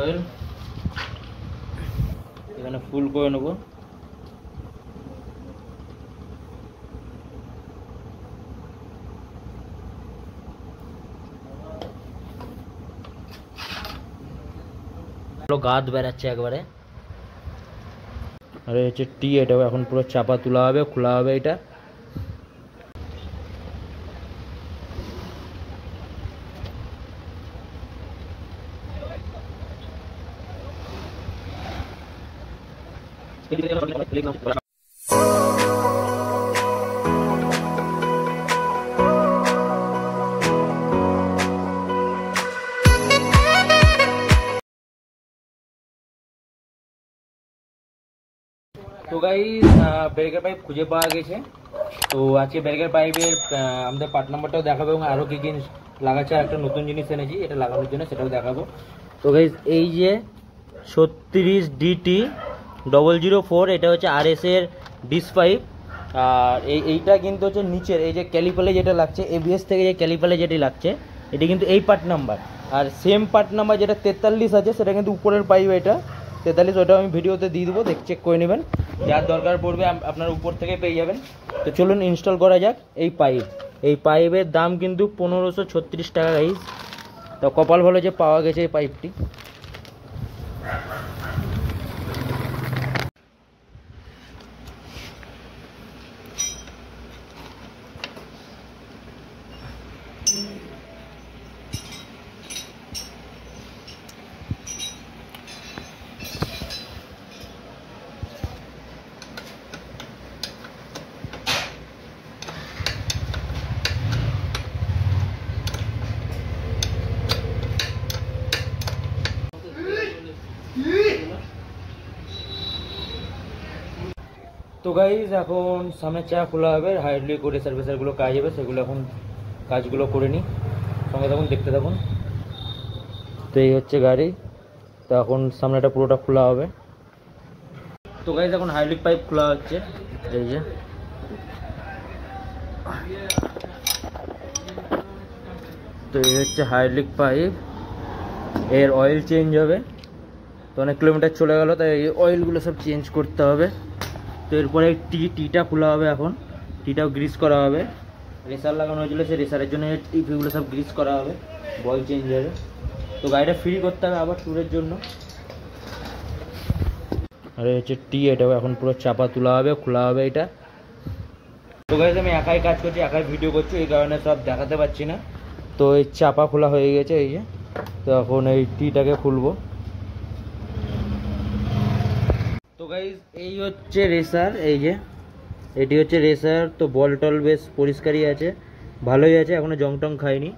Oil এখানে ফুল করে নেব। গাদ বেরাচ্ছে একবারে। আর এই হচ্ছে টি, এটা এখন পুরো চাপা তোলা হবে, খোলা হবে এটা। তো গাইস ব্রেকের পাইপ খুঁজে পাওয়া গেছে। তো আজকে ব্রেকের পাইপের আমাদের পার্ট নাম্বারটাও দেখাবো এবং আরও কী কী লাগাচ্ছে। একটা নতুন জিনিস এনেছি এটা লাগানোর জন্য, সেটাও দেখাবো। তো গাইস এই যে 36DT004 এটা হচ্ছে RS এর ডিস পাইপ। আর এইটা কিন্তু হচ্ছে নিচের এই যে ক্যালিপালে যেটা লাগছে, ABS থেকে যে ক্যালিপালে যেটি লাগছে এটি কিন্তু এই পার্ট নাম্বার। আর সেম পার্ট নাম্বার যেটা 43 আছে সেটা কিন্তু উপরের পাইপ, এটা 43, ওইটাও আমি ভিডিওতে দিয়ে দেবো, চেক করে নেবেন। যার দরকার পড়বে আপনার উপর থেকে পেয়ে যাবেন। তো চলুন ইনস্টল করা যাক এই পাইপ। এই পাইপের দাম কিন্তু 1536 টাকা গাইস। তো কপাল ভালো যে পাওয়া গেছে এই পাইপটি। তো গাইজ এখন সামনে চা খোলা হবে, হাইড্রোলিক করে সার্ভিসারগুলো কাজ হবে, সেগুলো এখন কাজগুলো করে নিই। সঙ্গে থাকুন, দেখতে থাকুন। তো এই হচ্ছে গাড়ি। তো এখন সামনেটা পুরোটা খোলা হবে। তো গাইজ এখন হাইড্রোলিক পাইপ খোলা হচ্ছে, এই যে। তো এই হচ্ছে হাইড্রোলিক পাইপ, এর অয়েল চেঞ্জ হবে। তো অনেক কিলোমিটার চলে গেল, তাই এই অয়েলগুলো সব চেঞ্জ করতে হবে। তো এরপরে টিটা খোলা হবে, এখন টিটাও গ্রিস করা হবে। রেসার লাগানো হয়েছিল, সেই রেসারের জন্য টিপিগুলো সব গ্রিস করা হবে, বল চেঞ্জ হবে। তো গাড়িটা ফ্রি করতে হবে আবার ট্যুরের জন্য। আর এই হচ্ছে টি, এটা এখন পুরো চাপা তোলা হবে, খোলা হবে এটা। তো গাড়িতে আমি একাই কাজ করছি, একাই ভিডিও করছি, এই কারণে সব দেখাতে পারছি না। তো এই চাপা খোলা হয়ে গেছে, এই যে। তো এখন এই টিটাকে খুলবো। তো গাইজ এই হচ্ছে রেসার, এই যে এটি হচ্ছে রেসার। তো বল টল বেশ পরিষ্কারই আছে, ভালোই আছে, এখনো জং টং খায়নি।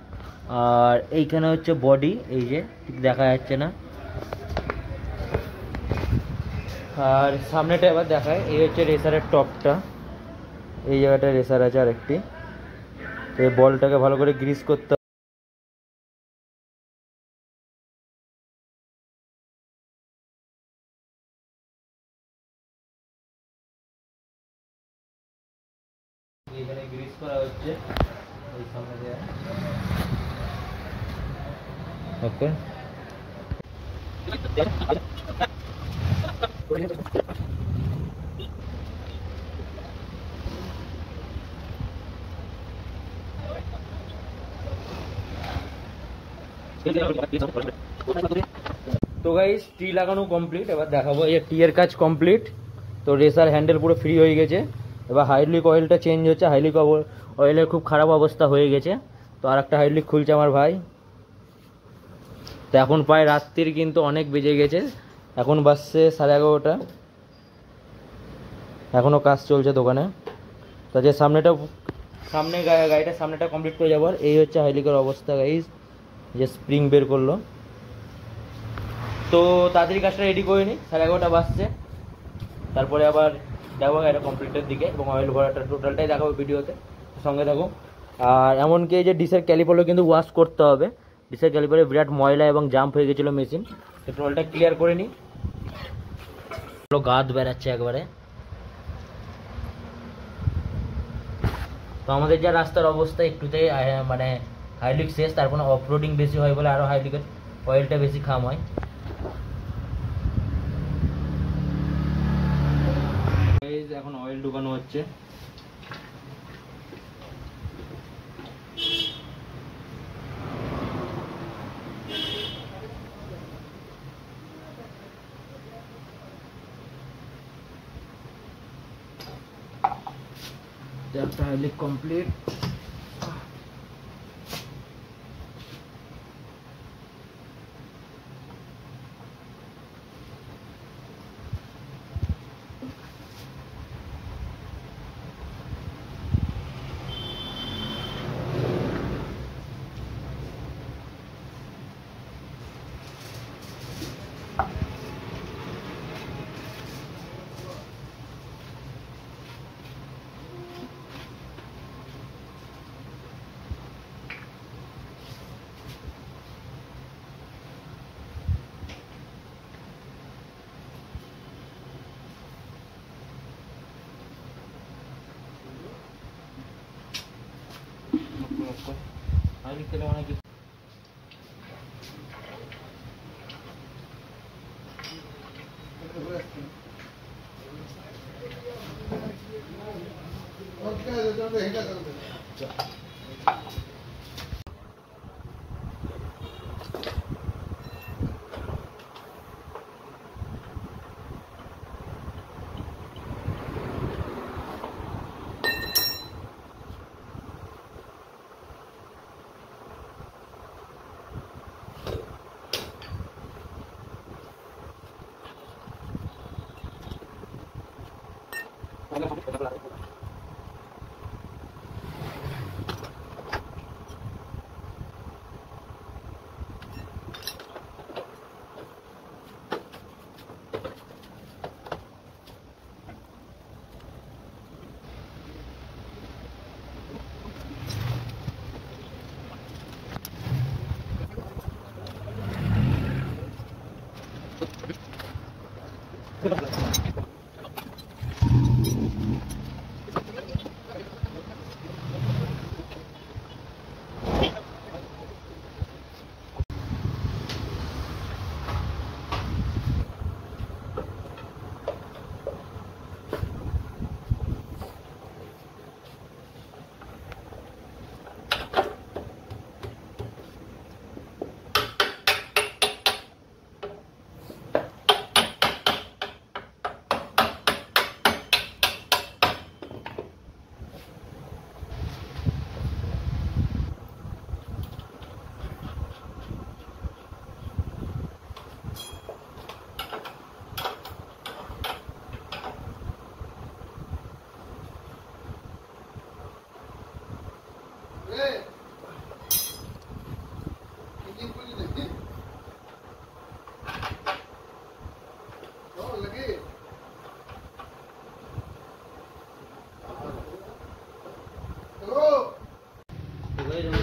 আর এইখানে হচ্ছে বডি, এই যে ঠিক দেখা যাচ্ছে না। আর সামনেটা এবার দেখায়, এই হচ্ছে রেসারের টপটা, এই জায়গাটা রেসার আছে আরেকটি। তো এই বলটাকে ভালো করে গ্রিস করতে এখানে গ্রিস করা হচ্ছে, এই সামনে দেয়া। ওকে, তো গাইস টি লাগানো কমপ্লিট, এবার দেখাবো। এই টি এর কাজ কমপ্লিট। তো রেসার হ্যান্ডেল পুরো ফ্রি হয়ে গেছে। এবার হাইড্রোলিক অয়েলটা চেঞ্জ হচ্ছে, হাইড্রোলিক অয়েলের খুব খারাপ অবস্থা হয়ে গেছে। তো আর একটা হাইড্রোলিক খুলছে আমার ভাই। তো এখন প্রায় রাত্রির কিন্তু অনেক বেজে গেছে, এখন বাজছে 11:30। এখনও কাজ চলছে দোকানে। তো যে সামনে গাড়িটার সামনেটা কমপ্লিট করে যাবার। এই হচ্ছে হাইড্রোলিকের অবস্থা গাইস, যে স্প্রিং বের করলো। তো তাড়াতাড়ি কাজটা রেডি করে নিই, 11:30 বাজছে। তারপরে আবার যাবো এটা কমপ্লিটের দিকে এবং অয়েল ভরাটা টোটালটাই দেখাবো ভিডিওতে, সঙ্গে থাকো। আর এমনকি এই যে ডিসের ক্যালিপারও কিন্তু ওয়াশ করতে হবে। ডিসের ক্যালিপারে বিরাট ময়লা এবং জাম্প হয়ে গেছিলো মেশিন, তো টোটালটা ক্লিয়ার করে নিই। গাদ বেরাচ্ছে একবারে। তো আমাদের যা রাস্তার অবস্থা, একটুতেই মানে হাইড্রোলিক শেষ, তারপরে অফরোডিং বেশি হয় বলে আরও হাইড্রোলিকের অয়েলটা বেশি খাম হয়। এখন অয়েল ঢুকানো হচ্ছে। ট্যাপটা হাইলি কমপ্লিট।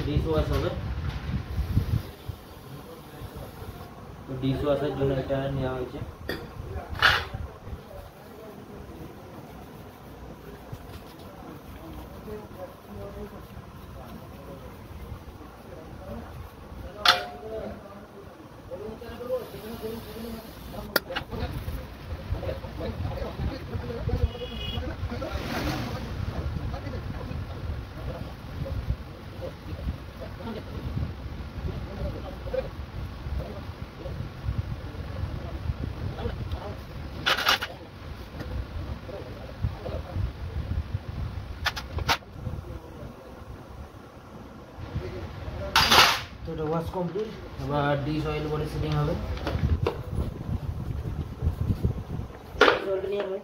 ডিশ ওয়াশ হবে, ডিশ ওয়াশের জন্য এটা নেওয়া হয়েছে। তো এটা ওয়াশ কমপ্লিট, এবার ডিশ অয়েল বডি সেটিং হবে। ডিজলটা নিয়ে হবে,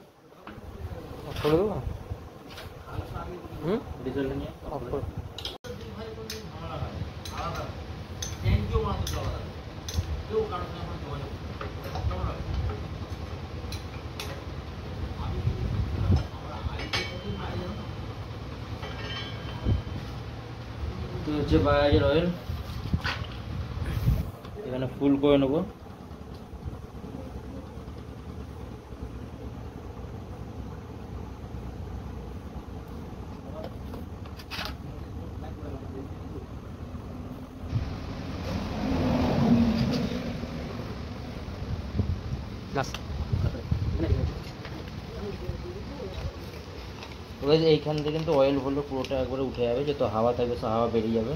করে দেবো। ডিজলটা নিয়ে অফ করে। তো হচ্ছে বাজাজের অয়েল, এখানে ফুল করে নেব। এইখান থেকে কিন্তু অয়েল হলো পুরোটা একবারে উঠে যাবে, যত হাওয়া থাকবে সব হাওয়া বেরিয়ে যাবে।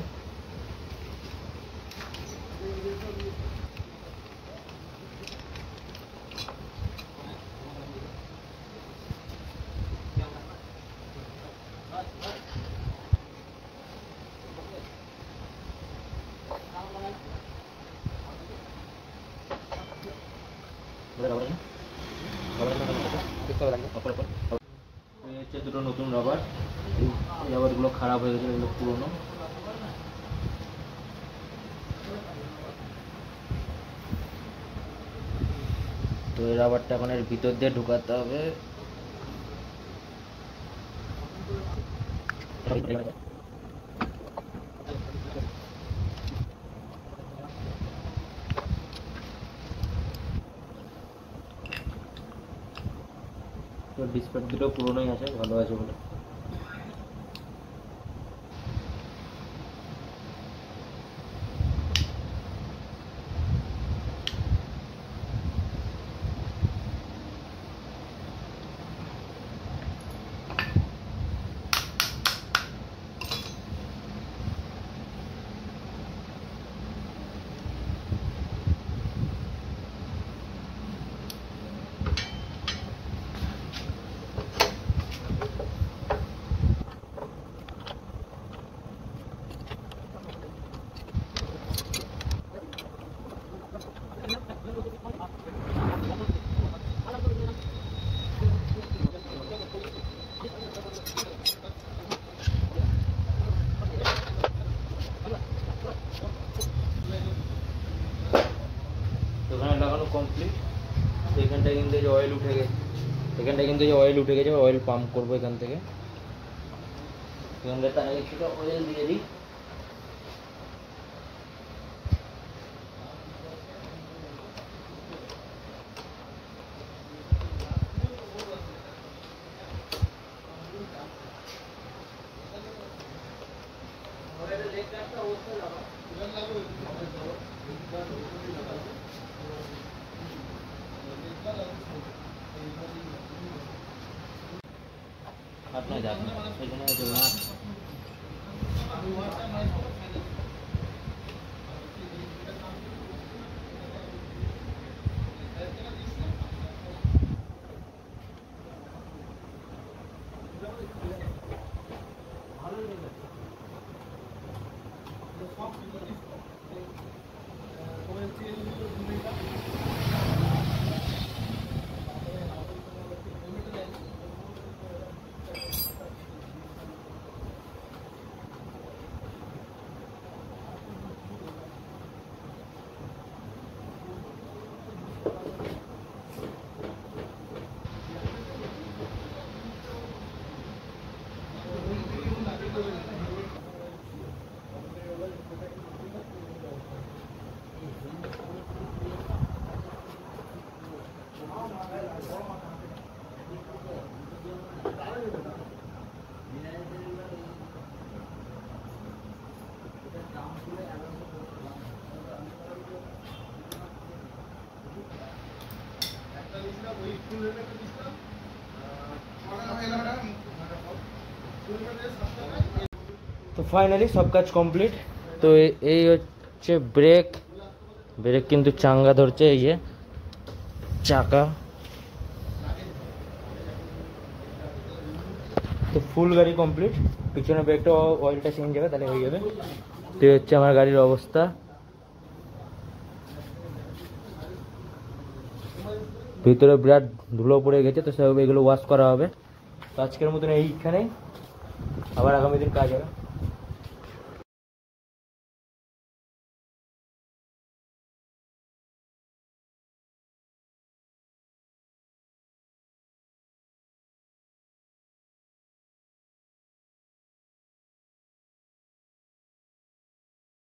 হচ্ছে দুটো নতুন রাবার, এই রাবারগুলো খারাপ হয়ে গেছে, এগুলো পুরোনো। তো এই রাবারটা এখন এর ভিতর দিয়ে ঢুকাতে হবে। তো ডিসপ্লে দুটো পুরোনোই আছে, ভালো আছে বলে। এখানে লাগানো কমপ্লিট। এখানটায় কিন্তু এই যে অয়েল উঠে গেছে, এখানটায় কিন্তু এই অয়েল উঠে গেছে, অয়েল পাম্প করবো এখান থেকে। এখানটায় তার আগে কিছুটা অয়েল দিয়ে দিই। আপনার যাবেন এখানে দেবো না। তো ফাইনালি সব কাজ কমপ্লিট। তো এই হচ্ছে ব্রেক, ব্রেক কিন্তু চাঙ্গা ধরছে, এই যে চাকা। তো ফুল গাড়ি কমপ্লিট, পিছনে ব্রেকটা অয়েলটা চেঞ্জ যাবে, তাহলে হয়ে যাবে। তো এই হচ্ছে আমার গাড়ির অবস্থা। ভিতরে বিরাট ধুলো পড়ে গেছে, তো সব এগুলো ওয়াশ করা হবে। তো আজকের মতন এইখানেই, আবার আগামী দিন কাজ হবে।